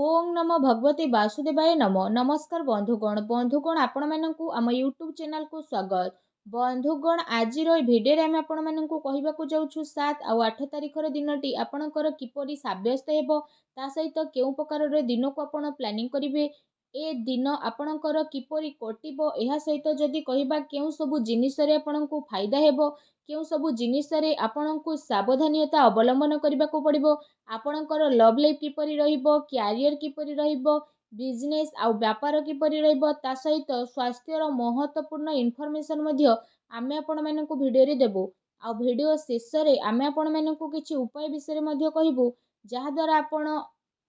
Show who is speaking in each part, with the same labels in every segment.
Speaker 1: ओम नमो भगवते वासुदेवाय नमो नमस्कार बंधुगण आपण मानकु आम यूट्यूब चैनल को स्वागत। बंधुगण आज भिडियो आम आपण मानकु कहबाकू जाउछु 7 और 8 तारिखर दिनटी आपणकर किपरि साब्यस्त हेबो ता सहित केउ प्रकार दिन को आपण प्लानिंग करिवे ए दिन आपणकर किपरि कटिबो एहा सहित जदि कहबा केउ सबु जिनिस रे आपणकु फायदा हेबो केउ सबु जिनिस रे आपणकु सावधानता अवलंबन करबाकू पड़िबो आपणकर लव लाइफ किपरि रहिबो क्यारियर किपरि रहिबो बिजनेस आउ व्यापार किपरि रहिबो ता सहित स्वास्थ्यर महत्वपूर्ण इनफॉरमेशन मध्य आमे आपण मानकु भिडियो रे देबो आ भिडियो शेष रे आमे आपण मानकु किछि उपाय विषय मध्य कहिबो जहा द्वारा आपण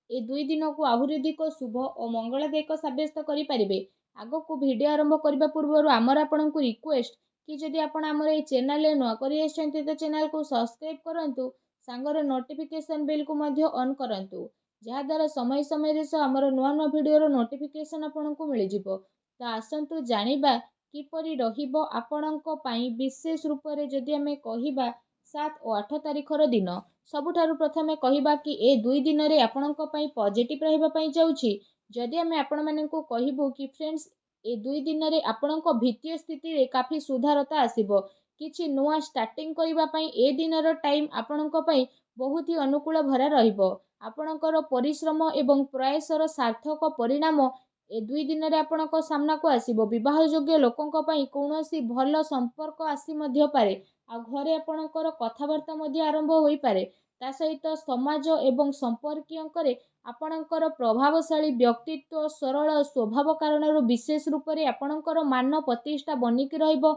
Speaker 1: ए 2 दिन को आहुरी अधिक शुभ और मंगलदायक साब्यस्त करि परिबे। आगो को वीडियो आरंभ करबा पूर्व आमर आपनकु रिक्वेस्ट कि जदि आपण आमर ए चैनल रे नुआ करि आछन्ते तो चैनल को सब्सक्राइब करंतु सांगर नोटिफिकेशन बेल को मध्य ऑन करंतु जहा द्वारा समय समय रे आमर नुआ नुआ वीडियो रो नोटिफिकेशन आपनकु मिलि जिवो। तो आसंतु जानिबा किपरि रहिबो आपणको पई विशेष रूप रे जदि हमें कहिबा 7 और 8 तारिखर दिन सबुठारु प्रथमे कहिबा कि ए 2 दिन रे आपणको पई पॉजिटिव रहिबा पई जाउछि। जदि हमें आपण माननकु कहिबो कि फ्रेंड्स ए 2 दिन रे आपणको भित्तीय स्थिति रे काफी सुधारता आसीबो किछि नुआ स्टार्टिंग करिबा पई ए दिनर टाइम आपणको पई बहुत ही अनुकूल भरा रहिबो आपणकर परिश्रम एवं प्रयासर सार्थक परिणाम ए 2 दिन रे आपणको सामना को आसीबो। विवाह योग्य लोकंको पई कोनोसी भलो संपर्क आसी मध्य पारे आ घरे आपणकर कथावार्ता मध्य आरंभ होई पारे ता सहित समाज एवं संपर्कीयंकरे आपणकर प्रभावशाली व्यक्तित्व सरल स्वभाव कारणरू विशेष रूप रे आपणकर मान प्रतिष्ठा बनिकी रहिबो।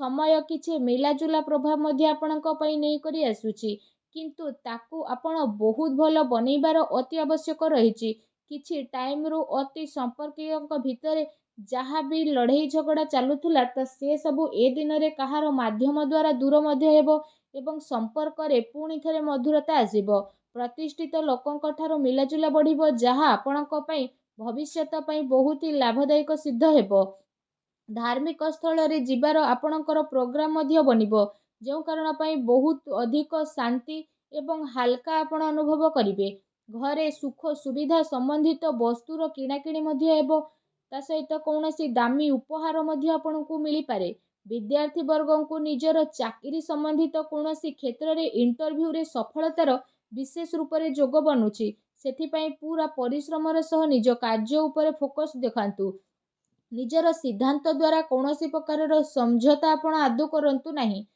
Speaker 1: समय किछि मिलाजुला प्रभाव मध्य आपणको पई नै करी आसुछि किंतु ताकू आपण बहुत भलो बनैबार अति आवश्यक रहिछि। किछि टाइम रु अति संपर्कीयंक भितरे जहाँ भी लड़ाई झगड़ा चलुथुला त से सबु ए दिन रे कहार माध्यम द्वारा दूर मध्य हेबो एवं संपर्क रे पुणी थरे मधुरता आसीबो। प्रतिष्ठित लोकंक ठारो मिलाजुला बढ़िबो जहाँ आपणको पई भविष्यत पई बहुत ही लाभदायक सिद्ध हेबो। धार्मिक स्थल रे जिबार आपणकर प्रोग्राम मध्य बनिबो जो कारण पई बहुत अधिक शांति एवं हल्का आपण अनुभव करिवे। घरे सुख सुविधा संबंधित वस्तुर किणाकिणी मध्य हेबो ता सहित कौनसी दामी उपहार मध्य आपणकु मिली पारे। विद्यार्थी वर्गंकु निजर चाकरी संबंधित कौनसी क्षेत्र रे इंटरव्यू रे सफलतार विशेष रूप रे जोग बनुछि सेथि पई पूरा परिश्रमर सह निज कार्य उपरे फोकस देखांतु। निजर सिद्धांत द्वारा कौनसी प्रकार समझौता आपण आदौ करंतु नाही।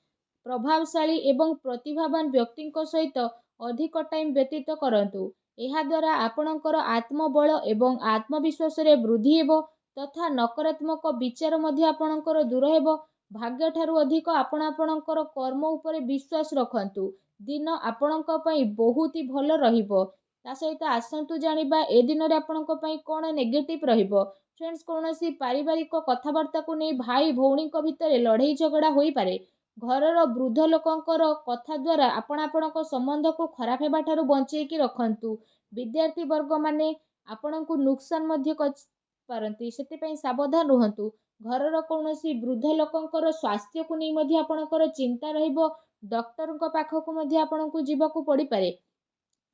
Speaker 1: प्रभावशाली एवं प्रतिभावान व्यक्तिंक सहित अधिक टाइम व्यतीत करंतु एहा द्वारा आपणकर आत्मबल एवं आत्मविश्वास रे वृद्धि हेबो तथा नकारात्मक विचार मध्य आपणकर दूर हेबो। भाग्य ठारू अधिक आपण आपणकर कर्म उपरे विश्वास रखंतु दिन आपणक पई बहुत ही भलो रहिबो। ता सहित आसंतु जानिबा ए दिन रे आपणक पई कोन नेगेटिव रहिबो। फ्रेंड्स कौनसी पारिवारिक कथावार्ता को नहीं भाई भौणी भितर लड़ाई झगड़ा होई पारे। घरर वृद्ध लोकंकर कथा द्वारा आपणक संबंध को खराब हेबा ठारू बंचेकी रखंतु। विद्यार्थी वर्ग माने आपणकु नुकसान मध्य पारंती सेति पई सावधान रहंतु। घरर कौनसी वृद्ध लोकंकर स्वास्थ्य को नहीं मध्य आपणकर चिंता रहिबो डॉक्टरଙ୍କ पाखकु मध्य आपणकु जीवाकू पड़ी पारे।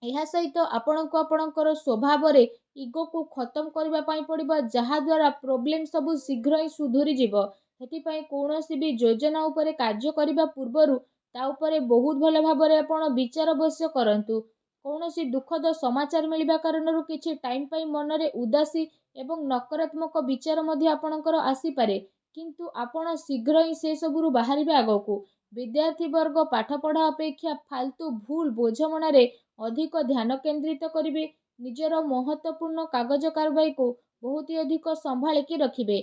Speaker 1: एहा सहित आपणको आपणकर स्वभाव रे इगो को खत्म करबा पई पड़िबो जहा द्वारा प्रॉब्लम सब शीघ्र ही सुधुरी जिवो। हेति पई कोनोसी भी योजना उपरे कार्य करिबा पूर्वरु ता उपरे बहुत भलो भाबरे आपण विचार अवश्य करंतु। कौनसी दुखद समाचार मिलिबा कारणरू किछि टाइम पई मनरे उदासी एवं नकारात्मक विचार मध्य आपणकर आसी पारे किंतु आपण शीघ्र ही से सबुरु बाहरिबे आगोकू। विद्यार्थी वर्ग पाठ पढ़ा अपेक्षा फालतू भूल बोझमणा रे अधिक ध्यान केंद्रित करिवे। निजर महत्वपूर्ण कागज कारबाई को बहुत ही अधिक संभाळिकी रखिबे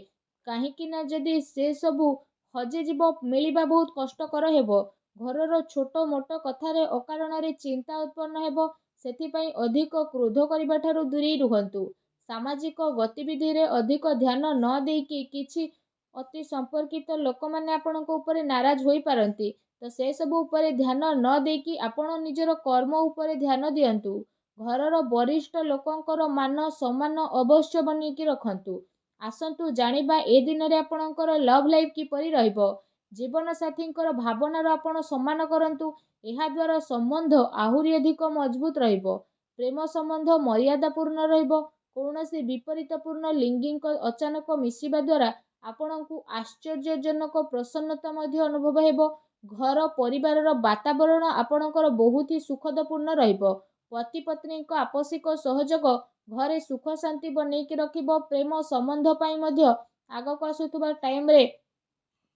Speaker 1: काहेकि ना जदि से सबु हजे जीव मिलिबा बहुत कष्टकर हेबो। घरर छोट मोट कथारे अकारण रे चिंता उत्पन्न हेबो सेथि पई अधिक क्रोध करिबा ठारू दूरी रुहंतु। सामाजिक गतिविधि रे अधिक ध्यान न देकी किछि अति संपर्कित लोक माने आपणको ऊपर नाराज होई पारंती तो से सब ऊपर ध्यान न देकी आपण निजर कर्म ऊपर ध्यान दियंतु। घरर वरिष्ठ लोकंकर मान सम्मान अवश्य बनिकी रखंतु। आसंतु जानिबा ए दिन रे आपणकर लव लाइफ किपरि रहिबो। जीवन साथींकर भावनार आपण सम्मान करंतु एहा द्वारा संबंध आहुरी अधिक मजबूत रहिबो। ପ୍ରେମ ସମ୍ବନ୍ଧ ମର୍ୟାଦାପୂର୍ଣ୍ଣ ରହିବ। କୌଣସି ବିପରୀତପୂର୍ଣ୍ଣ ଲିଙ୍ଗୀଙ୍କ ଅଚାନକ ମିଶିବା ଦ୍ୱାରା ଆପଣଙ୍କୁ ଆଶ୍ଚର୍ଯ୍ୟଜନକ ପ୍ରସନ୍ନତା ମଧ୍ୟ ଅନୁଭବ ହେବ। ଘର ପରିବାରର ବାତାବରଣ ଆପଣଙ୍କର ବହୁତ ହି ସୁଖଦପୂର୍ଣ୍ଣ ରହିବ। ପତି ପତ୍ନୀଙ୍କ ଆପୋଷିକ ସହଯୋଗ ଘରେ ସୁଖ ଶାନ୍ତି ବନେଇକି ରଖିବ। ପ୍ରେମ ସମ୍ବନ୍ଧ ପାଇଁ ମଧ୍ୟ ଆଗକୁ ଆସୁଥିବା ଟାଇମରେ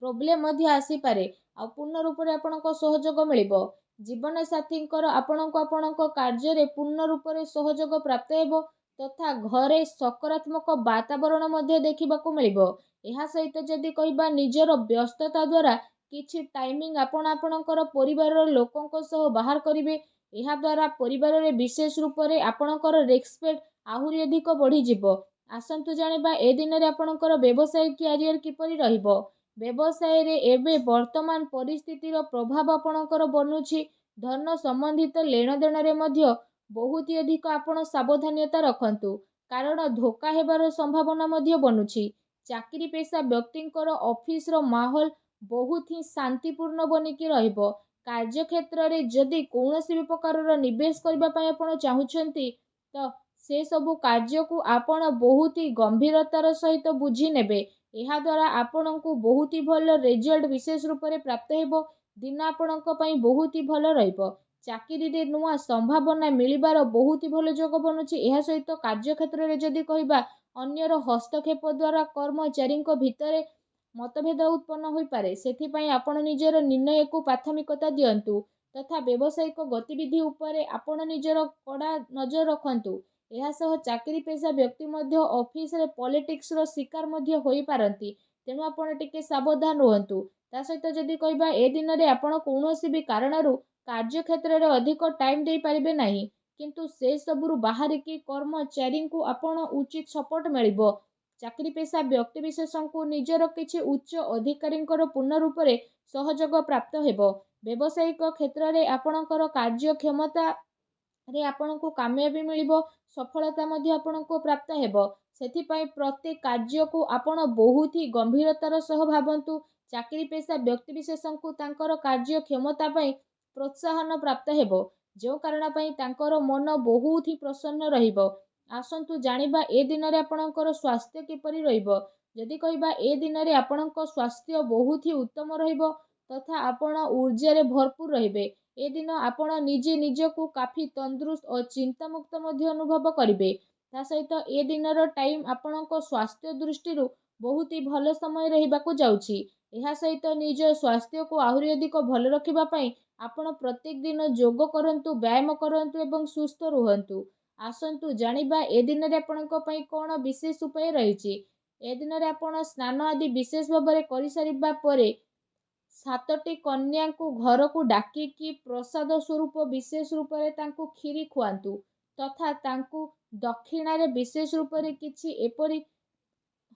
Speaker 1: ପ୍ରୋବ୍ଲେମ ମଧ୍ୟ ଆସିପାରେ, ଆଉ ପୂର୍ଣ୍ଣ ରୂପରେ ଆପଣଙ୍କ ସହଯୋଗ ମିଳିବ। ଜୀବନସାଥୀଙ୍କର ଆପଣଙ୍କୁ ଆପଣଙ୍କ କାର୍ଯ୍ୟରେ ପୂର୍ଣ୍ଣ ରୂପରେ ସହଯୋଗ ପ୍ରାପ୍ତ ହେବ ତଥା ଘରେ ସକାରାତ୍ମକ ବାତାବରଣ ମଧ୍ୟ ଦେଖିବାକୁ ମିଳିବ। ଏହା ସହିତ ଯଦି କହିବା ନିଜର ବ୍ୟସ୍ତତା ଦ୍ୱାରା କିଛି ଟାଇମିଂ ଆପଣ ଆପଣଙ୍କର ପରିବାରର ଲୋକଙ୍କ ସହ ବାହାର କରିବେ। ଏହା ଦ୍ୱାରା ପରିବାରରେ ବିଶେଷ ରୂପରେ ଆପଣଙ୍କର ରେସ୍ପେକ୍ଟ ଆହୁରି ଅଧିକ ବଢ଼ିଯିବ। ଆସନ୍ତୁ ଜାଣିବା ଏ ଦିନରେ ଆପଣଙ୍କର ବ୍ୟବସାୟ କ୍ୟାରିୟର କିପରି ରହିବ। ବ୍ୟବସାୟରେ ଏବେ ବର୍ତ୍ତମାନ ପରିସ୍ଥିତିର ପ୍ରଭାବ ଆପଣଙ୍କର ବନୁଛି। ଧନ ସମ୍ବନ୍ଧିତ ଲେଣଦେଣରେ ମଧ୍ୟ ବହୁତ ଅଧିକ ଆପଣ ସାବଧାନତା ରଖନ୍ତୁ, କାରଣ ଧୋକା ହେବାର ସମ୍ଭାବନା ମଧ୍ୟ ବନୁଛି। ଚାକିରି ପେଶା ବ୍ୟକ୍ତିଙ୍କର ଅଫିସର ମାହୋଲ ବହୁତ ହିଁ ଶାନ୍ତିପୂର୍ଣ୍ଣ ବନିକି ରହିବ। କାର୍ଯ୍ୟକ୍ଷେତ୍ରରେ ଯଦି କୌଣସି ବି ପ୍ରକାରର ନିବେଶ କରିବା ପାଇଁ ଆପଣ ଚାହୁଁଛନ୍ତି ତ ସେ ସବୁ କାର୍ଯ୍ୟକୁ ଆପଣ ବହୁତ ହି ଗମ୍ଭୀରତାର ସହିତ ବୁଝି ନେବେ। ଏହା ଦ୍ୱାରା ଆପଣଙ୍କୁ ବହୁତ ହି ଭଲ ରେଜଲ୍ଟ ବିଶେଷ ରୂପରେ ପ୍ରାପ୍ତ ହେବ। ଦିନ ଆପଣଙ୍କ ପାଇଁ ବହୁତ ହି ଭଲ ରହିବ। ଚାକିରିରେ ନୂଆ ସମ୍ଭାବନା ମିଳିବାର ବହୁତ ହି ଭଲ ଯୋଗ ବନୁଛି। ଏହା ସହିତ କାର୍ଯ୍ୟକ୍ଷେତ୍ରରେ ଯଦି କହିବା ଅନ୍ୟର ହସ୍ତକ୍ଷେପ ଦ୍ୱାରା କର୍ମଚାରୀଙ୍କ ଭିତରେ ମତଭେଦ ଉତ୍ପନ୍ନ ହୋଇପାରେ। ସେଥିପାଇଁ ଆପଣ ନିଜର ନିର୍ଣ୍ଣୟକୁ ପ୍ରାଥମିକତା ଦିଅନ୍ତୁ ତଥା ବ୍ୟବସାୟିକ ଗତିବିଧି ଉପରେ ଆପଣ ନିଜର କଡ଼ା ନଜର ରଖନ୍ତୁ। ଏହା ସହ ଚାକିରି ପେଶା ବ୍ୟକ୍ତି ମଧ୍ୟ ଅଫିସରେ ପଲିଟିକ୍ସର ଶିକାର ମଧ୍ୟ ହୋଇପାରନ୍ତି, ତେଣୁ ଆପଣ ଟିକେ ସାବଧାନ ରୁହନ୍ତୁ। ତା ସହିତ ଯଦି କହିବା ଏ ଦିନରେ ଆପଣ କୌଣସି ବି କାରଣରୁ କାର୍ଯ୍ୟକ୍ଷେତ୍ରରେ ଅଧିକ ଟାଇମ ଦେଇପାରିବେ ନାହିଁ, କିନ୍ତୁ ସେ ସବୁରୁ ବାହାରିକି କର୍ମଚାରୀଙ୍କୁ ଆପଣ ଉଚିତ ସପୋର୍ଟ ମିଳିବ। ଚାକିରି ପେଶା ବ୍ୟକ୍ତିବିଶେଷଙ୍କୁ ନିଜର କିଛି ଉଚ୍ଚ ଅଧିକାରୀଙ୍କର ପୂର୍ଣ୍ଣ ରୂପରେ ସହଯୋଗ ପ୍ରାପ୍ତ ହେବ। ବ୍ୟବସାୟିକ କ୍ଷେତ୍ରରେ ଆପଣଙ୍କର କାର୍ଯ୍ୟକ୍ଷମତାରେ ଆପଣଙ୍କୁ କାମୟାବୀ ମିଳିବ। ସଫଳତା ମଧ୍ୟ ଆପଣଙ୍କୁ ପ୍ରାପ୍ତ ହେବ। ସେଥିପାଇଁ ପ୍ରତ୍ୟେକ କାର୍ଯ୍ୟକୁ ଆପଣ ବହୁତ ହି ଗମ୍ଭୀରତାର ସହ ଭାବନ୍ତୁ। ଚାକିରି ପେଶା ବ୍ୟକ୍ତିବିଶେଷଙ୍କୁ ତାଙ୍କର କାର୍ଯ୍ୟକ୍ଷମତା ପାଇଁ ପ୍ରୋତ୍ସାହନ ପ୍ରାପ୍ତ ହେବ, ଯେଉଁ କାରଣ ପାଇଁ ତାଙ୍କର ମନ ବହୁତ ହି ପ୍ରସନ୍ନ ରହିବ। ଆସନ୍ତୁ ଜାଣିବା ଏ ଦିନରେ ଆପଣଙ୍କର ସ୍ୱାସ୍ଥ୍ୟ କିପରି ରହିବ। ଯଦି କହିବା ଏ ଦିନରେ ଆପଣଙ୍କ ସ୍ୱାସ୍ଥ୍ୟ ବହୁତ ହି ଉତ୍ତମ ରହିବ ତଥା ଆପଣ ଊର୍ଜାରେ ଭରପୁର ରହିବେ। ଏ ଦିନ ଆପଣ ନିଜେ ନିଜକୁ କାଫି ତନ୍ଦୁରୁସ୍ତ ଓ ଚିନ୍ତାମୁକ୍ତ ମଧ୍ୟ ଅନୁଭବ କରିବେ। ତା ସହିତ ଏ ଦିନର ଟାଇମ ଆପଣଙ୍କ ସ୍ୱାସ୍ଥ୍ୟ ଦୃଷ୍ଟିରୁ ବହୁତ ହି ଭଲ ସମୟ ରହିବାକୁ ଯାଉଛି। ଏହା ସହିତ ନିଜ ସ୍ୱାସ୍ଥ୍ୟକୁ ଆହୁରି ଅଧିକ ଭଲ ରଖିବା ପାଇଁ ଆପଣ ପ୍ରତ୍ୟେକ ଦିନ ଯୋଗ କରନ୍ତୁ, ବ୍ୟାୟାମ କରନ୍ତୁ ଏବଂ ସୁସ୍ଥ ରୁହନ୍ତୁ। ଆସନ୍ତୁ ଜାଣିବା ଏ ଦିନରେ ଆପଣଙ୍କ ପାଇଁ କ'ଣ ବିଶେଷ ଉପାୟ ରହିଛି। ଏ ଦିନରେ ଆପଣ ସ୍ନାନ ଆଦି ବିଶେଷ ଭାବରେ କରିସାରିବା ପରେ 7ଟି କନ୍ୟାଙ୍କୁ ଘରକୁ ଡାକିକି ପ୍ରସାଦ ସ୍ୱରୂପ ବିଶେଷ ରୂପରେ ତାଙ୍କୁ କ୍ଷୀରି ଖୁଆନ୍ତୁ ତଥା ତାଙ୍କୁ ଦକ୍ଷିଣାରେ ବିଶେଷ ରୂପରେ କିଛି ଏପରି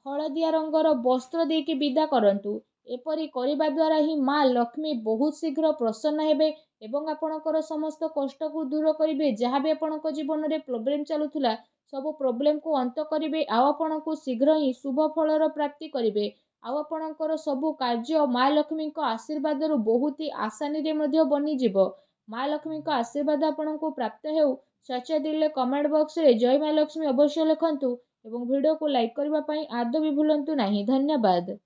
Speaker 1: ହଳଦିଆ ରଙ୍ଗର ବସ୍ତ୍ର ଦେଇକି ବିଦା କରନ୍ତୁ। ଏପରି କରିବା ଦ୍ୱାରା ହିଁ ମା ଲକ୍ଷ୍ମୀ ବହୁତ ଶୀଘ୍ର ପ୍ରସନ୍ନ ହେବେ ଏବଂ ଆପଣଙ୍କର ସମସ୍ତ କଷ୍ଟକୁ ଦୂର କରିବେ। ଯାହା ବି ଆପଣଙ୍କ ଜୀବନରେ ପ୍ରୋବ୍ଲେମ ଚାଲୁଥିଲା ସବୁ ପ୍ରୋବ୍ଲେମକୁ ଅନ୍ତ କରିବେ, ଆଉ ଆପଣଙ୍କୁ ଶୀଘ୍ର ହିଁ ଶୁଭ ଫଳର ପ୍ରାପ୍ତି କରିବେ। ଆଉ ଆପଣଙ୍କର ସବୁ କାର୍ଯ୍ୟ ମା ଲକ୍ଷ୍ମୀଙ୍କ ଆଶୀର୍ବାଦରୁ ବହୁତ ହି ଆସାନୀରେ ମଧ୍ୟ ବନିଯିବ। ମା ଲକ୍ଷ୍ମୀଙ୍କ ଆଶୀର୍ବାଦ ଆପଣଙ୍କୁ ପ୍ରାପ୍ତ ହେଉ। ସଚ୍ଚା ଦିଲରେ କମେଣ୍ଟ ବକ୍ସରେ ଜୟ ମା ଲକ୍ଷ୍ମୀ ଅବଶ୍ୟ ଲେଖନ୍ତୁ ଏବଂ ଭିଡ଼ିଓକୁ ଲାଇକ୍ କରିବା ପାଇଁ ଆଦୌ ବି ଭୁଲନ୍ତୁ ନାହିଁ। ଧନ୍ୟବାଦ।